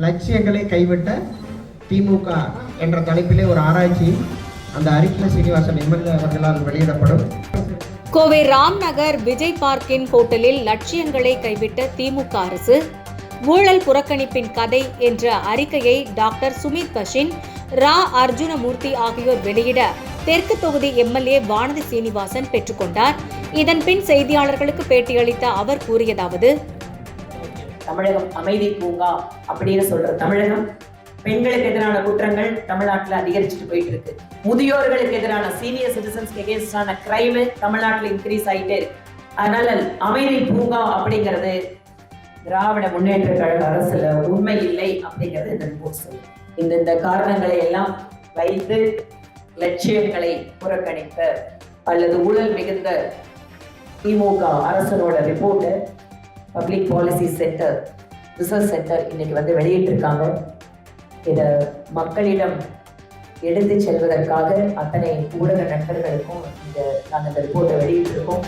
லட்சியங்களை கைவிட்ட திமுக என்ற தலைப்பிலே ஒரு ஆராய்ச்சி அந்த அறிக்கை சீனிவாசன் எம்எல்ஏ அவர்களால் வெளியிடப்படும். கோவை ராம்நகர் விஜய் பார்க்கின் ஹோட்டலில் லட்சியங்களை கைவிட்ட திமுக அரசு, ஊழல் புறக்கணிப்பின் கதை என்ற அறிக்கையை டாக்டர் சுமித் பஷின், ரா அர்ஜுனமூர்த்தி ஆகியோர் வெளியிட தெற்கு தொகுதி எம்எல்ஏ வானதி சீனிவாசன் பெற்றுக்கொண்டார். இதன் பின் செய்தியாளர்களுக்கு பேட்டியளித்த அவர் கூறியதாவது: தமிழகம் அமைதி பூங்கா அப்படின்னு சொல்ற தமிழகம், பெண்களுக்கு எதிரான குற்றங்கள் தமிழ்நாட்டில் அதிகரிச்சுட்டு போயிட்டு இருக்கு. முதியோர்களுக்கு எதிரான சீனியர் சிட்டிசன்ஸ்க்கு எகேன்ஸ்டான கிரைம் தமிழ்நாட்டில் இன்க்ரீஸ் ஆகிட்டே இருக்கு. அதனால அமைதி பூங்கா அப்படிங்கிறது திராவிட முன்னேற்ற கழக அரசுல உண்மை இல்லை அப்படிங்கிறது இந்த ரிப்போர்ட் சொல்லுது. இந்த காரணங்களை எல்லாம் வைத்து லட்சியங்களை புறக்கணித்த அல்லது ஊழல் மிகுந்த திமுக அரசனோட ரிப்போர்ட்டை public policy centre, research centre இன்னைக்கு வெளியிட்டிருக்காங்க. இதை மக்களிடம் எடுத்து செல்வதற்காக அத்தனை ஊடக நண்பர்களுக்கும் நாங்கள் இந்த ரிப்போர்ட்டை வெளியிட்டிருக்கோம்.